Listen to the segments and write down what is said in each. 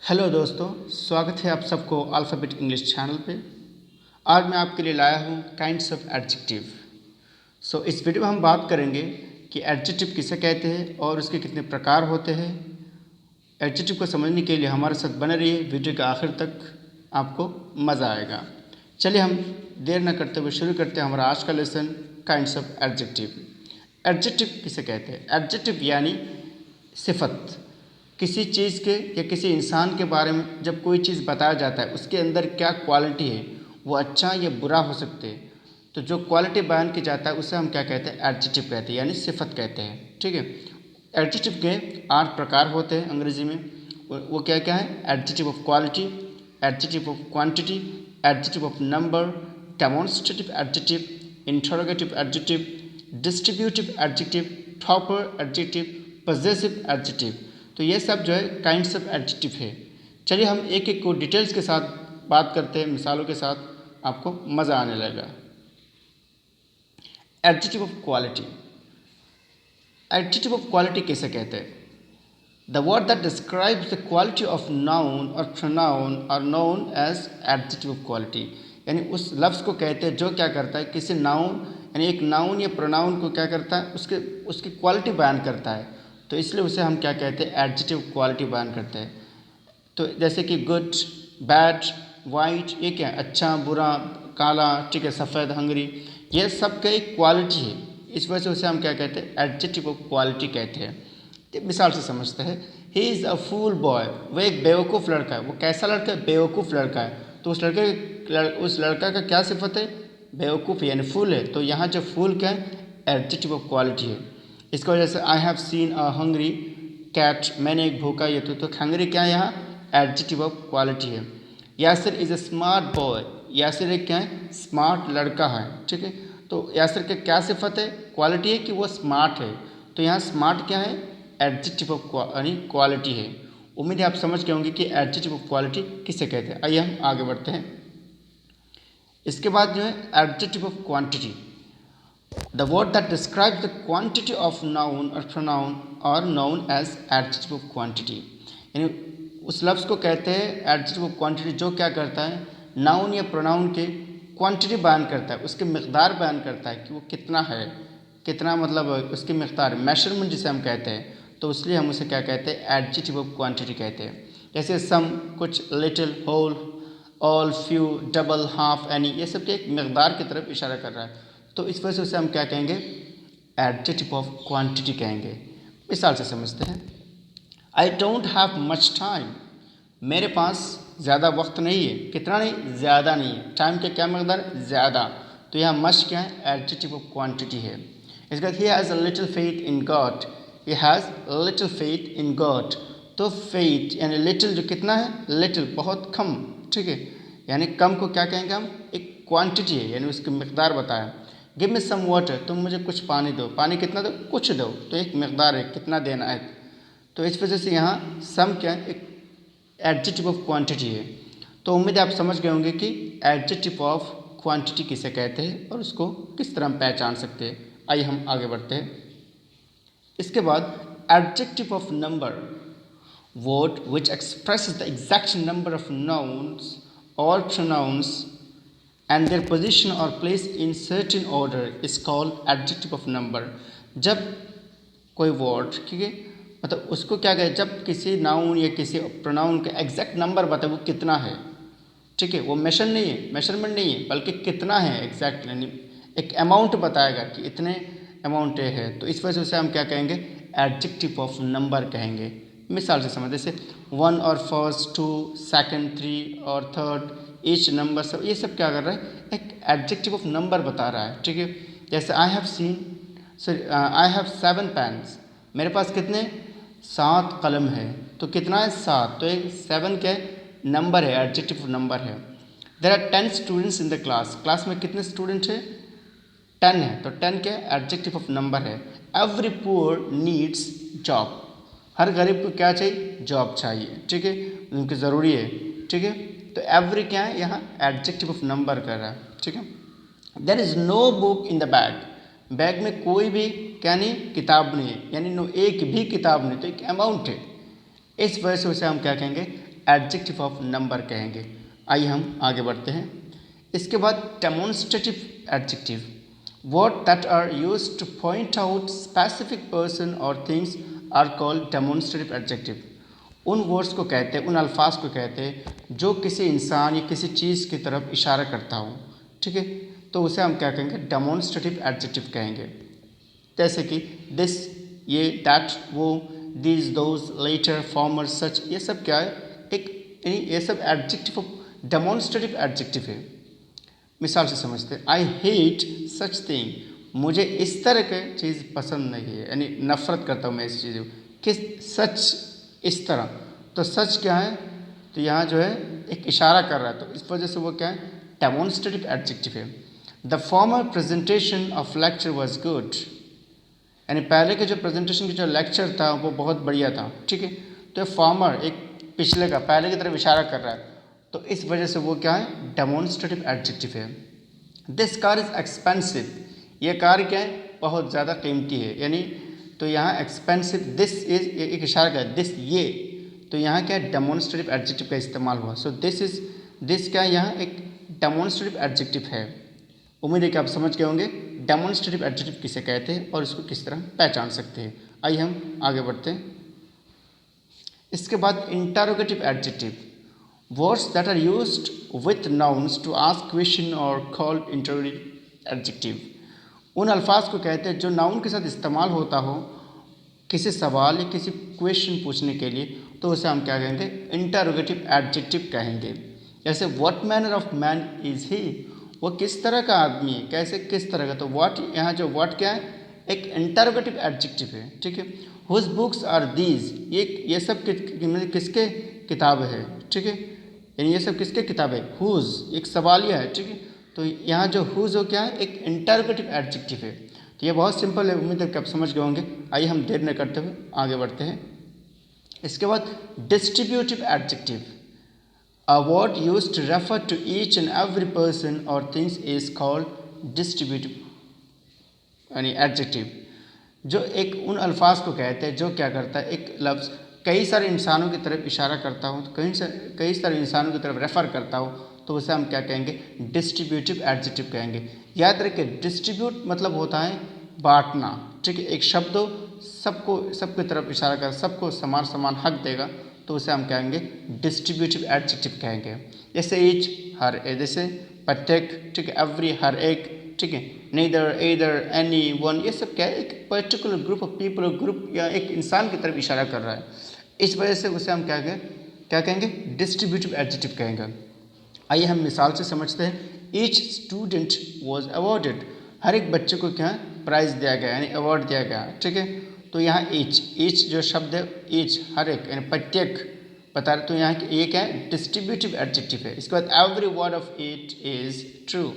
Hello दोस्तों, स्वागत है आप सबको अल्फ़ाबेट इंग्लिश चैनल पे। आज मैं आपके लिए लाया हूँ काइंड्स ऑफ एडजेक्टिव। इस वीडियो में हम बात करेंगे कि एडजेक्टिव किसे कहते हैं और उसके कितने प्रकार होते हैं। एडजेक्टिव को समझने के लिए हमारे साथ बने रहिए, वीडियो के आखिर तक आपको मज़ा आएगा। चलिए हम देर न करते हुए शुरू करते हैं हमारा आज का lesson, kinds of adjective. Adjective किसे कहते हैं? एडजेक्टिव यानी सिफत। किसी चीज़ के या किसी इंसान के बारे में जब कोई चीज़ बताया जाता है, उसके अंदर क्या क्वालिटी है, वो अच्छा या बुरा हो सकते हैं। तो जो क्वालिटी बयान की जाता है उसे हम क्या कहते हैं? एडजेक्टिव कहते हैं, यानी सिफत कहते हैं। ठीक है। एडजेक्टिव के 8 प्रकार होते हैं अंग्रेजी में। वो क्या क्या है? Adjective of quality, adjective of quantity, adjective of number, demonstrative adjective, interrogative adjective, distributive adjective, proper adjective, possessive adjective. तो ये सब जो है काइंड्स ऑफ एडजेक्टिव है। चलिए हम एक एक को डिटेल्स के साथ बात करते हैं, मिसालों के साथ, आपको मज़ा आने लगेगा। Adjective of quality. Adjective of quality किसे कहते हैं? The word that describes the quality of noun और pronoun are known as adjective of quality. यानी उस लफ्ज़ को कहते हैं जो क्या करता है, किसी नाउन यानी एक नाउन या प्रोनाउन को क्या करता है, उसकी क्वालिटी बयान करता है। तो इसलिए उसे हम क्या कहते हैं? एडजेक्टिव क्वालिटी बयान करते हैं। तो जैसे कि गुड, बैड, वाइट, ये क्या है? अच्छा, बुरा, काला, ठीक है, सफ़ेद, हंगरी, ये सब का एक क्वालिटी है। इस वजह से उसे हम क्या कहते हैं? एडजेक्टिव ऑफ क्वालिटी कहते हैं। तो मिसाल से समझते हैं। He is a fool boy, वो एक बेवकूफ़ लड़का है। वो कैसा लड़का है? बेवकूफ़ लड़का है। तो उस लड़का का क्या सिफत है? बेवकूफ़ यानी फूल है। तो यहाँ जो फूल क्या है? एडजेक्टिव ऑफ क्वालिटी है। इसकी वजह से I have seen a hungry cat, मैंने एक भूखा ये तो हंगरी क्या है? यहाँ एडजेक्टिव ऑफ क्वालिटी है। Yasir is a smart boy, Yasir एक क्या है? स्मार्ट लड़का है। ठीक है। तो यासिर का क्या सिफत है? क्वालिटी है कि वो स्मार्ट है। तो यहाँ स्मार्ट क्या है? एडजेक्टिव ऑफ यानी क्वालिटी है। उम्मीद है आप समझ गए होंगे कि एडजेक्टिव ऑफ क्वालिटी किसे कहते हैं। आइए हम आगे बढ़ते हैं। इसके बाद जो है adjective of quantity. The word that describes the quantity of noun or pronoun are known as adjective of quantity। यानी उस लफ्ज़ को कहते हैं एडजेक्टिव ऑफ क्वांटिटी जो क्या करता है? नाउन या प्रोनाउन के क्वांटिटी बयान करता है, उसके मकदार बयान करता है कि वो कितना है, कितना मतलब उसकी मकदार, मेजरमेंट जिसे हम कहते हैं। तो इसलिए हम उसे क्या कहते हैं? एडजेक्टिव ऑफ क्वांटिटी कहते हैं। जैसे सम, कुछ, little, whole, all, few, double, half, any, ये सब के एक मकदार की तरफ इशारा कर रहा है। तो इस वजह से उसे हम क्या कहेंगे? एडजेक्टिव ऑफ क्वांटिटी कहेंगे। मिसाल से समझते हैं। I don't have much time, मेरे पास ज़्यादा वक्त नहीं है। कितना नहीं? ज़्यादा नहीं है। टाइम का क्या मकदार? ज़्यादा। तो यहाँ मच क्या है? एडजेक्टिव ऑफ क्वांटिटी है। इसके बाद he has a little faith in God, he has little faith in God. तो फेथ यानी लिटिल, जो कितना है? लिटिल, बहुत कम। ठीक है। यानी कम को क्या कहेंगे हम? एक क्वांटिटी है, यानी उसकी मकदार बताया। गिव मी सम वाटर, तुम मुझे कुछ पानी दो। पानी कितना दो? कुछ दो। तो एक मकदार है, कितना देना है। तो इस वजह से यहाँ सम क्या है? एक एडजेक्टिव ऑफ क्वांटिटी है। तो उम्मीद है आप समझ गए होंगे कि एडजेक्टिव ऑफ क्वांटिटी किसे कहते हैं और उसको किस तरह हम पहचान सकते हैं। आइए हम आगे बढ़ते हैं। इसके बाद adjective of number. Word which expresses the exact number of nouns और pronounce and their position or place in certain order is called adjective of number। जब कोई वर्ड, ठीक है, मतलब उसको क्या कहे? जब किसी नाउन या किसी प्रोनाउन का एग्जैक्ट नंबर बताए वो कितना है। ठीक है। वो मेजरमेंट नहीं है, बल्कि कितना है एग्जैक्ट, यानी एक अमाउंट बताएगा कि इतने अमाउंट है। तो इस वजह से हम क्या कहेंगे? एडजेक्टिव ऑफ नंबर कहेंगे। मिसाल से समझ, जैसे 1 और फर्स्ट, 2, सेकंड, 3 और थर्ड, ईच नंबर, सब ये सब क्या कर रहा है? एक एडजेक्टिव ऑफ नंबर बता रहा है। ठीक है। जैसे I have seen, I have 7 pens, मेरे पास कितने? 7 कलम है। तो कितना है? 7। तो एक 7 क्या है? नंबर है, एडजेक्टिव ऑफ नंबर है। There are 10 students in the class, class में कितने स्टूडेंट है? 10 है। तो 10 क्या है? एडजेक्टिव ऑफ नंबर है। एवरी पुअर नीड्स जॉब, हर गरीब को क्या चाहिए? जॉब चाहिए। ठीक है, उनकी ज़रूरी है। ठीक है। तो एवरी क्या है? यहाँ एडजेक्टिव ऑफ नंबर कर रहा है। ठीक है। There is no book in the bag, bag में कोई भी क्या नहीं? किताब नहीं है, यानी नो एक भी किताब नहीं। तो एक अमाउंट है। इस वजह से उसे हम क्या कहेंगे? एडजेक्टिव ऑफ नंबर कहेंगे। आइए हम आगे बढ़ते हैं। इसके बाद demonstrative adjective, word that are used to point out specific person और things are called demonstrative adjective. उन वर्ड्स को कहते हैं, उन अल्फाज को कहते हैं जो किसी इंसान या किसी चीज़ की तरफ इशारा करता हो, ठीक है, तो उसे हम क्या कहेंगे, डेमोन्स्ट्रेटिव एडजेक्टिव कहेंगे। जैसे कि दिस, ये, दैट, वो, दीज, दोज, लेटर, फॉर्मर, सच, ये सब क्या है, एक ये सब एडजेक्टिव ऑफ डेमोन्स्ट्रेटिव एडजेक्टिव है। मिसाल से समझते हैं, आई हेट सच थिंग, मुझे इस तरह की चीज़ पसंद नहीं है, यानी नफरत करता हूँ मैं इस चीज़ को। किस, सच, इस तरह, तो सच क्या है, तो यहाँ जो है एक इशारा कर रहा है, तो इस वजह से वो क्या है, डेमोन्स्ट्रेटिव एडजेक्टिव है। The former presentation of lecture was good, यानी पहले के जो प्रेजेंटेशन की जो लेक्चर था वो बहुत बढ़िया था, ठीक है, तो फॉर्मर एक पिछले का, पहले की तरफ इशारा कर रहा है, तो इस वजह से वो क्या है, डेमोन्स्ट्रेटिव एडजेक्टिव है। दिस कार इज़ एक्सपेंसिव, ये कार क्या है, बहुत ज़्यादा कीमती है, यानी तो यहाँ एक्सपेंसिव, दिस इज़ एक इशारा कर, दिस, ये, तो यहाँ क्या है, डेमोन्स्ट्रेटिव एडजेक्टिव का इस्तेमाल हुआ। सो दिस इज़, दिस क्या है, यहाँ एक डेमोन्स्ट्रेटिव एडजेक्टिव है। उम्मीद है कि आप समझ गए होंगे डेमोन्स्ट्रेटिव एडजेक्टिव किसे कहते हैं और इसको किस तरह पहचान सकते हैं। आइए हम आगे बढ़ते हैं। इसके बाद interrogative adjective, words that are used with nouns to ask question are called interrogative adjective. उन अल्फाज को कहते हैं जो नाउन के साथ इस्तेमाल होता हो किसी सवाल या किसी क्वेश्चन पूछने के लिए, तो उसे हम क्या कहेंगे, इंटरोगेटिव एडजेक्टिव कहेंगे। जैसे what manner of man is he, वो किस तरह का आदमी है, कैसे, किस तरह का, तो व्हाट, यहाँ जो व्हाट क्या है, एक इंटरोगेटिव एडजेक्टिव है, ठीक है। हुज बुक्स आर दीज, ये सब किसके किताब है, ठीक है, यानी ये सब किसके किताब है, हुज एक सवालिया है, ठीक है, तो यहाँ जो हुज हो क्या है, एक इंटरोगेटिव एडजेक्टिव है। तो ये बहुत सिंपल है, उम्मीद है कि आप समझ गए होंगे। आइए हम देर न करते हुए आगे बढ़ते हैं। इसके बाद distributive adjective, a word used to refer to each and every person or things is called distributive यानी एडजेक्टिव, जो एक उन अल्फाज को कहते हैं जो क्या करता है, एक लफ्ज़ कई सारे इंसानों की तरफ इशारा करता हो, तो कई सारे इंसानों की तरफ रेफ़र करता हो, तो उसे हम क्या कहेंगे, डिस्ट्रीब्यूटिव एडजेक्टिव कहेंगे। याद रखिए डिस्ट्रीब्यूट मतलब होता है बांटना, ठीक है, एक शब्द सबको, सबकी तरफ इशारा कर, सबको समान समान हक देगा, तो उसे हम कहेंगे डिस्ट्रीब्यूटिव एडजेक्टिव कहेंगे। जैसे ईच, हर, जैसे प्रत्येक, ठीक है, एवरी, हर एक, ठीक है, नीदर, ईदर, एनी, वन, ये सब क्या है, एक particular group of people, group या एक इंसान की तरफ इशारा कर रहा है, इस वजह से उसे हम क्या कहेंगे, डिस्ट्रीब्यूटिव एडजेक्टिव कहेंगे। आइए हम मिसाल से समझते हैं। ईच स्टूडेंट वॉज अवॉर्डेड, हर एक बच्चे को क्या प्राइज़ दिया गया, यानी अवार्ड दिया गया, ठीक है। तो यहाँ ईच जो शब्द है, ईच हर एक, यानी प्रत्येक बता रहे, तो यहाँ ये क्या है, डिस्ट्रीब्यूटिव एडजेक्टिव है। इसके बाद every word of it is true,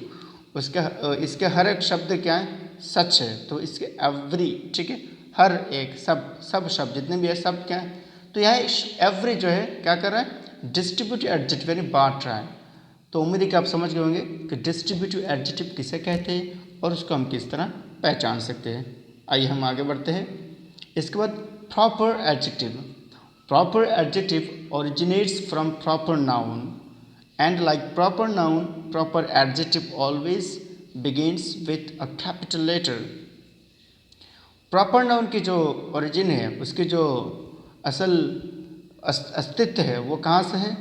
इसके हर एक शब्द क्या है, सच है, तो इसके एवरी, ठीक है, हर एक, सब शब्द जितने भी है सब क्या है, तो यहाँ एवरी जो है क्या कर रहा है, डिस्ट्रीब्यूटिव एडजेक्टिव यानी बांट रहा है। तो उम्मीद है कि आप समझ गए होंगे कि डिस्ट्रीब्यूटिव एडजेक्टिव किसे कहते हैं और उसको हम किस तरह पहचान सकते हैं। आइए हम आगे बढ़ते हैं। इसके बाद proper adjective, proper adjective originates from proper noun and like proper noun proper adjective always begins with a capital letter. Proper noun की जो ओरिजिन है, उसकी जो असल अस्तित्व है वो कहाँ से है,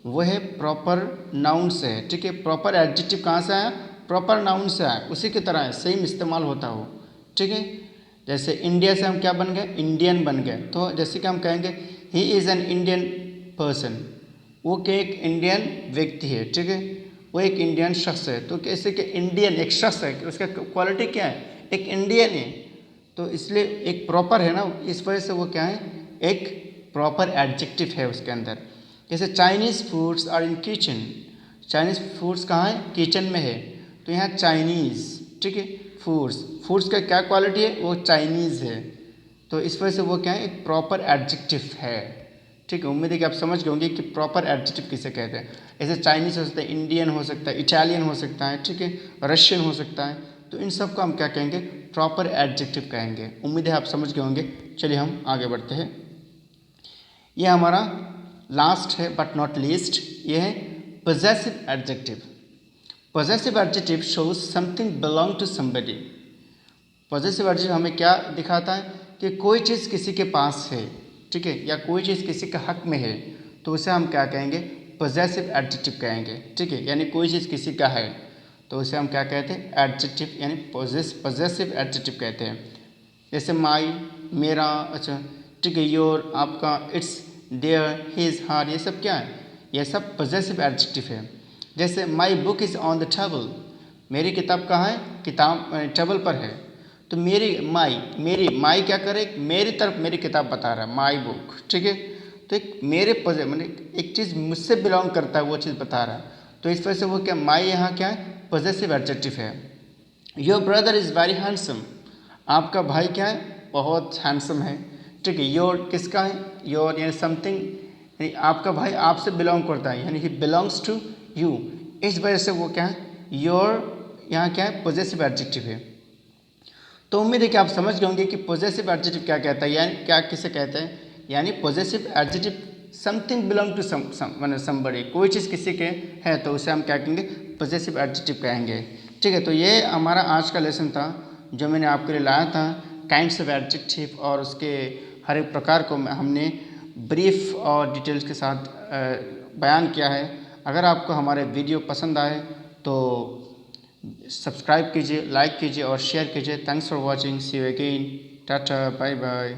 वो है प्रॉपर नाउन से है, ठीक है। प्रॉपर एडजेक्टिव कहाँ से आया, प्रॉपर नाउन से आया, उसी की तरह है, सेम इस्तेमाल होता हो, ठीक है। जैसे इंडिया से हम क्या बन गए, इंडियन बन गए, तो जैसे कि हम कहेंगे he is an Indian person, वो क्या एक इंडियन व्यक्ति है, ठीक है, वो एक इंडियन शख्स है, तो कैसे कि इंडियन एक शख्स है, उसका क्वालिटी क्या है, एक इंडियन है, तो इसलिए एक प्रॉपर है ना, इस वजह से वो क्या है, एक प्रॉपर एडजेक्टिव है उसके अंदर। जैसे Chinese foods are in kitchen, Chinese foods कहाँ है, किचन में है, तो यहाँ चाइनीज़, ठीक है, फूड्स का क्या क्वालिटी है, वो चाइनीज़ है, तो इस वजह से वो क्या है, एक प्रॉपर एडजेक्टिव है, ठीक है। उम्मीद है कि आप समझ गए होंगे कि प्रॉपर एडजेक्टिव किसे कहते हैं। ऐसे चाइनीज़ हो सकता है, इंडियन हो सकता है, इटालियन हो सकता है, ठीक है, रशियन हो सकता है, तो इन सब को हम क्या कहेंगे, प्रॉपर एडजेक्टिव कहेंगे। उम्मीद है आप समझ गए होंगे। चलिए हम आगे बढ़ते हैं। यह हमारा लास्ट है बट नॉट लीस्ट, ये है possessive adjective. Possessive adjective shows something belong to somebody. Positive adjective हमें क्या दिखाता है कि कोई चीज़ किसी के पास है, ठीक है, या कोई चीज़ किसी के हक में है, तो उसे हम क्या कहेंगे, पॉजिटिव एडजेक्टिव कहेंगे, ठीक है। यानी कोई चीज़ किसी का है तो उसे हम क्या कहते हैं, एडजेक्टिव यानी पॉजिटिव एडजेक्टिव कहते हैं। जैसे माई, मेरा, अच्छा ठीक है, योर, आपका, इट्स, देयर, हिज, हर, ये सब क्या है, ये सब पॉजिटिव एडजेक्टिव है। जैसे my book is on the table, मेरी किताब कहाँ है, किताब टेबल पर है। तो मेरी माई क्या करे, मेरी तरफ मेरी किताब बता रहा है, माई बुक, ठीक है। तो एक मेरे मैंने एक चीज़ मुझसे बिलोंग करता है वो चीज़ बता रहा है, तो इस वजह से वो क्या, माई यहाँ क्या है, पॉजिटिव एडजेक्टिव है। Your brother is very handsome, आपका भाई क्या है, बहुत हैंडसम है, ठीक है। योर किसका है, योर यानी समथिंग, यानी आपका भाई आपसे बिलोंग करता है, यानी ही बिलोंग्स टू यू, इस वजह से वो क्या है, योर यहाँ क्या है, पॉजिटिव एडजेक्टिव है। तो उम्मीद है कि आप समझ गए होंगे कि पॉजिटिव एडजेक्टिव क्या कहता है, यानी क्या किसे कहते हैं, यानी positive adjective something belong to somebody, कोई चीज़ किसी के है तो उसे हम क्या कहेंगे, पॉजिटिव एडजेक्टिव कहेंगे, ठीक है। तो ये हमारा आज का लेसन था जो मैंने आपके लिए लाया था, काइंड्स ऑफ एडजेक्टिव, और उसके हर एक प्रकार को हमने ब्रीफ और डिटेल्स के साथ बयान किया है। अगर आपको हमारे वीडियो पसंद आए तो सब्सक्राइब कीजिए, लाइक कीजिए और शेयर कीजिए। Thanks for watching, see you again, tata, bye bye.